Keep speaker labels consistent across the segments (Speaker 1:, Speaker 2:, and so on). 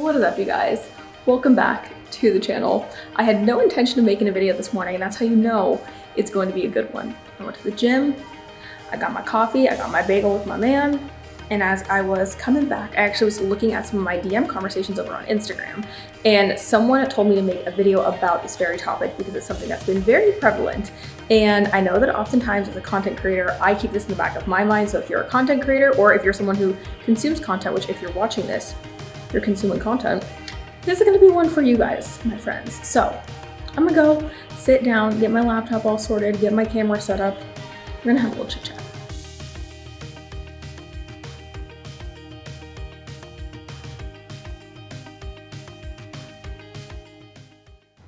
Speaker 1: What is up, you guys? Welcome back to the channel. I had no intention of making a video this morning, and that's how you know it's going to be a good one. I went to the gym, I got my coffee, I got my bagel with my man, and as I was coming back, I actually was looking at some of my DM conversations over on Instagram, and someone told me to make a video about this very topic because it's something that's been very prevalent. And I know that oftentimes as a content creator, I keep this in the back of my mind. So if you're a content creator, or if you're someone who consumes content, which if you're watching this, you're consuming content, this is gonna be one for you guys, my friends. So I'm gonna go sit down, get my laptop all sorted, get my camera set up. We're gonna have a little chit chat.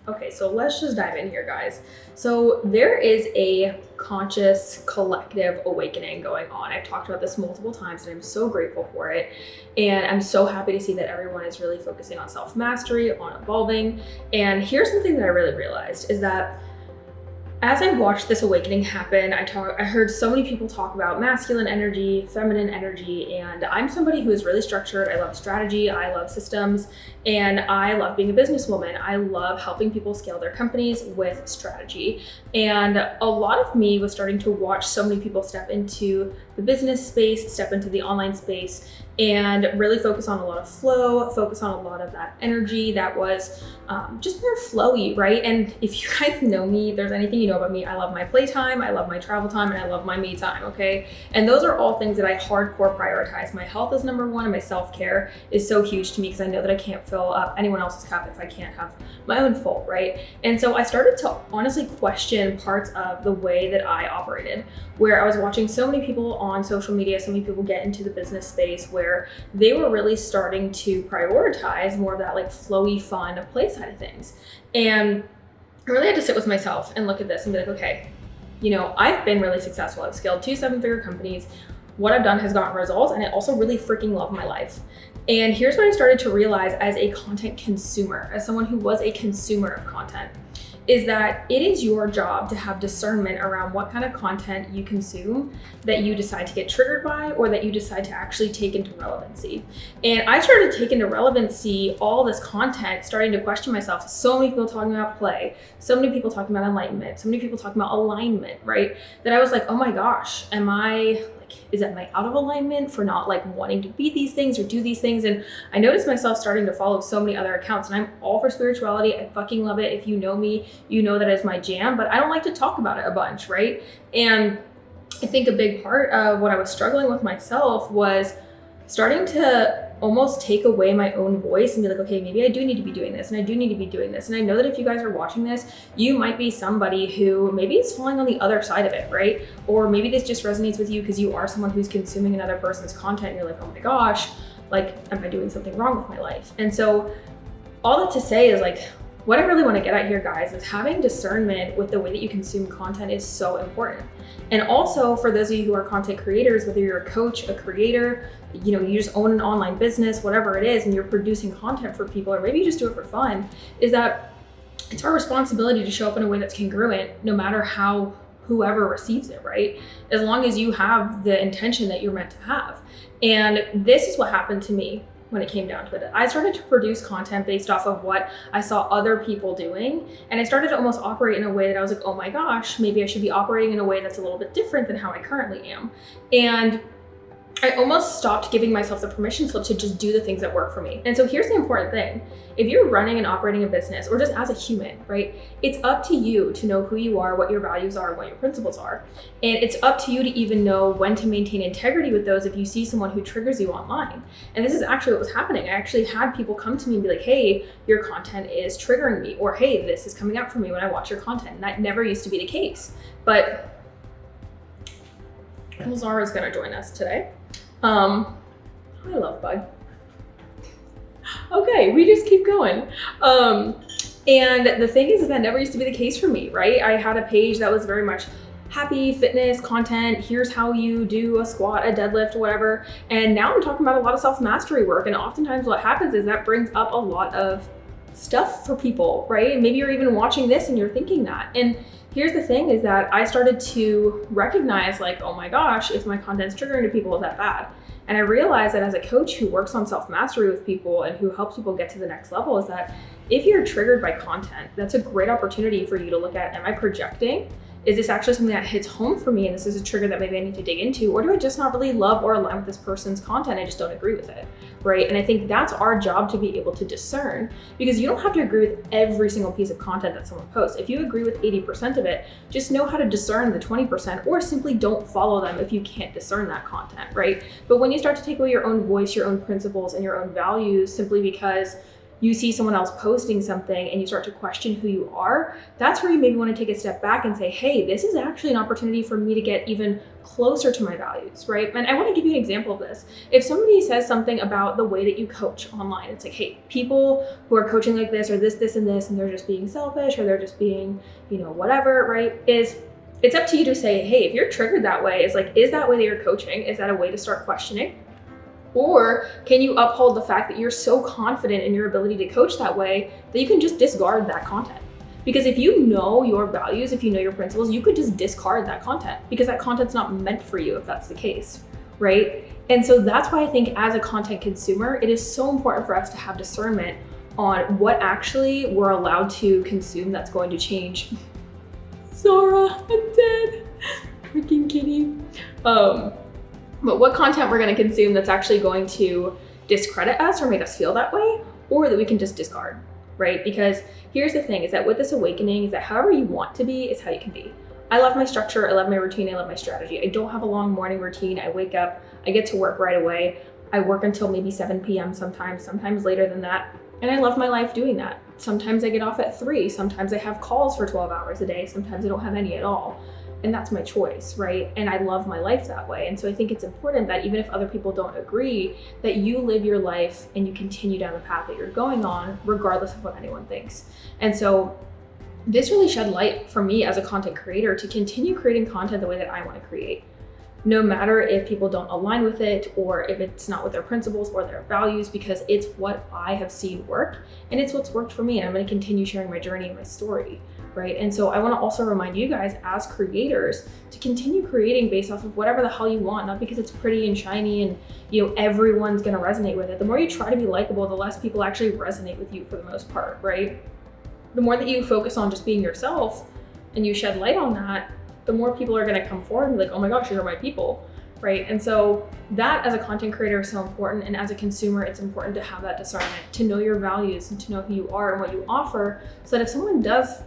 Speaker 1: Okay, so let's just dive in here, guys. So there is a conscious collective awakening going on. I've talked about this multiple times and I'm so grateful for it. And I'm so happy to see that everyone is really focusing on self-mastery, on evolving. And here's something that I really realized is that as I watched this awakening happen, I heard so many people talk about masculine energy, feminine energy, and I'm somebody who is really structured. I love strategy, I love systems, and I love being a businesswoman. I love helping people scale their companies with strategy. And a lot of me was starting to watch so many people step into the business space, step into the online space, and really focus on a lot of flow, focus on a lot of that energy that was just more flowy, right? And if you guys know me, if there's anything you know about me, I love my playtime, I love my travel time, and I love my me time, okay? And those are all things that I hardcore prioritize. My health is number one, and my self-care is so huge to me because I know that I can't fill up anyone else's cup if I can't have my own full, right? And so I started to honestly question parts of the way that I operated, where I was watching so many people on social media, so many people get into the business space where they were really starting to prioritize more of that like flowy, fun play side of things. And I really had to sit with myself and look at this and be like, okay, you know, I've been really successful. I've scaled 2 7-figure companies. What I've done has gotten results, and I also really freaking love my life. And here's what I started to realize as a content consumer, as someone who was a consumer of content, is that it is your job to have discernment around what kind of content you consume that you decide to get triggered by or that you decide to actually take into relevancy. And I started to take into relevancy all this content, starting to question myself. So many people talking about play, so many people talking about enlightenment, so many people talking about alignment, right? That I was like, oh my gosh, am I out of alignment for not like wanting to be these things or do these things? And I noticed myself starting to follow so many other accounts, and I'm all for spirituality. I fucking love it. If you know me, you know that is my jam, but I don't like to talk about it a bunch, right? And I think a big part of what I was struggling with myself was starting to almost take away my own voice and be like, okay, maybe I do need to be doing this, and I do need to be doing this. And I know that if you guys are watching this, you might be somebody who maybe is falling on the other side of it, right? Or maybe this just resonates with you because you are someone who's consuming another person's content and you're like, oh my gosh, like, am I doing something wrong with my life? And so all that to say is like, what I really want to get at here, guys, is having discernment with the way that you consume content is so important. And also for those of you who are content creators, whether you're a coach, a creator, you know, you just own an online business, whatever it is, and you're producing content for people, or maybe you just do it for fun, is that it's our responsibility to show up in a way that's congruent, no matter how whoever receives it, right? As long as you have the intention that you're meant to have. And this is what happened to me when it came down to it. I started to produce content based off of what I saw other people doing. And I started to almost operate in a way that I was like, oh my gosh, maybe I should be operating in a way that's a little bit different than how I currently am. And I almost stopped giving myself the permission slip to just do the things that work for me. And so here's the important thing. If you're running and operating a business, or just as a human, right? It's up to you to know who you are, what your values are, and what your principles are. And it's up to you to even know when to maintain integrity with those if you see someone who triggers you online. And this is actually what was happening. I actually had people come to me and be like, hey, your content is triggering me, or hey, this is coming up for me when I watch your content. And that never used to be the case. But Zara's gonna join us today. I love Bug. Okay, we just keep going. And the thing is that never used to be the case for me, right? I had a page that was very much happy fitness content. Here's how you do a squat, a deadlift, whatever. And now I'm talking about a lot of self-mastery work. And oftentimes what happens is that brings up a lot of stuff for people, right? And maybe you're even watching this and you're thinking that. And here's the thing is that I started to recognize like, oh my gosh, if my content's triggering to people, is that bad? And I realized that as a coach who works on self-mastery with people and who helps people get to the next level, is that if you're triggered by content, that's a great opportunity for you to look at, am I projecting? Is this actually something that hits home for me and this is a trigger that maybe I need to dig into? Or do I just not really love or align with this person's content? I just don't agree with it, right? And I think that's our job to be able to discern, because you don't have to agree with every single piece of content that someone posts. If you agree with 80% of it, just know how to discern the 20%, or simply don't follow them if you can't discern that content, right? But when you start to take away your own voice, your own principles, and your own values simply because you see someone else posting something and you start to question who you are, that's where you maybe want to take a step back and say, hey, this is actually an opportunity for me to get even closer to my values, right? And I want to give you an example of this. If somebody says something about the way that you coach online, it's like, hey, people who are coaching like this, or this, and this, and they're just being selfish, or they're just being, whatever, right? It's up to you to say, hey, if you're triggered that way, is that way that you're coaching? Is that a way to start questioning? Or can you uphold the fact that you're so confident in your ability to coach that way that you can just discard that content? Because if you know your values, if you know your principles, you could just discard that content, because that content's not meant for you if that's the case, right? And so that's why I think as a content consumer, it is so important for us to have discernment on what actually we're allowed to consume that's going to change. Zara, I'm dead. Freaking kitty. But what content we're going to consume that's actually going to discredit us or make us feel that way, or that we can just discard, right? Because here's the thing, is that with this awakening, is that however you want to be is how you can be. I love my structure, I love my routine, I love my strategy. I don't have a long morning routine. I wake up, I get to work right away. I work until maybe 7 p.m. sometimes later than that. And I love my life doing that. Sometimes I get off at 3, sometimes I have calls for 12 hours a day, sometimes I don't have any at all. And that's my choice, right? And I love my life that way. And so I think it's important that even if other people don't agree, that you live your life and you continue down the path that you're going on, regardless of what anyone thinks. And so this really shed light for me as a content creator to continue creating content the way that I want to create. No matter if people don't align with it, or if it's not with their principles or their values, because it's what I have seen work and it's what's worked for me. And I'm going to continue sharing my journey and my story. Right? And so I want to also remind you guys as creators to continue creating based off of whatever the hell you want, not because it's pretty and shiny and everyone's going to resonate with it. The more you try to be likable, the less people actually resonate with you for the most part, right? The more that you focus on just being yourself and you shed light on that, the more people are going to come forward and be like, oh my gosh, you're my people, right? And so that as a content creator is so important. And as a consumer, it's important to have that discernment, to know your values and to know who you are and what you offer, so that if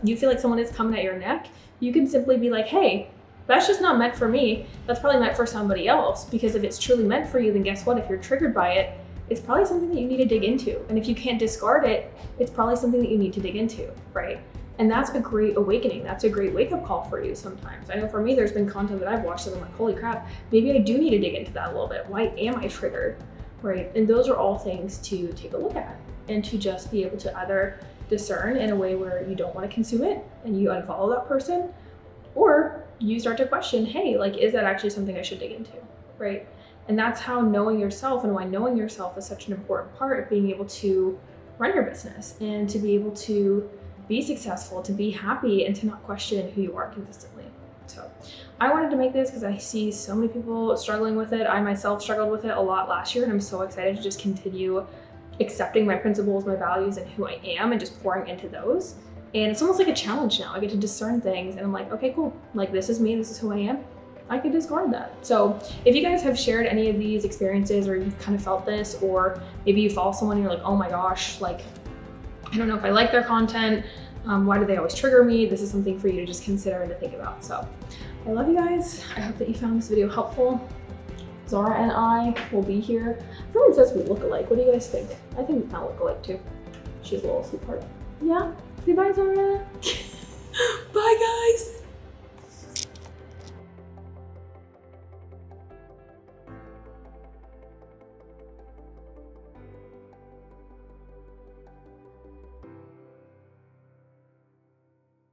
Speaker 1: you feel like someone is coming at your neck, you can simply be like, hey, that's just not meant for me. That's probably meant for somebody else. Because if it's truly meant for you, then guess what? If you're triggered by it, it's probably something that you need to dig into. And if you can't discard it, it's probably something that you need to dig into, right? And that's a great awakening. That's a great wake-up call for you sometimes. I know for me, there's been content that I've watched that I'm like, holy crap, maybe I do need to dig into that a little bit. Why am I triggered, right? And those are all things to take a look at and to just be able to either discern in a way where you don't want to consume it and you unfollow that person, or you start to question, hey, is that actually something I should dig into, right? And that's how knowing yourself, and why knowing yourself is such an important part of being able to run your business and to be able to be successful, to be happy, and to not question who you are consistently. So I wanted to make this because I see so many people struggling with it. I myself struggled with it a lot last year, and I'm so excited to just continue accepting my principles, my values, and who I am, and just pouring into those. And it's almost like a challenge now. I get to discern things, and I'm like, okay, cool. This is me, this is who I am. I could discard that. So if you guys have shared any of these experiences, or you've kind of felt this, or maybe you follow someone and you're like, oh my gosh, I don't know if I like their content. Why do they always trigger me? This is something for you to just consider and to think about. So I love you guys. I hope that you found this video helpful. Zara and I will be here. Everyone says we look alike. What do you guys think? I think we kind of look alike too. She's a little sweetheart. Yeah. Say bye, Zara. Bye, guys.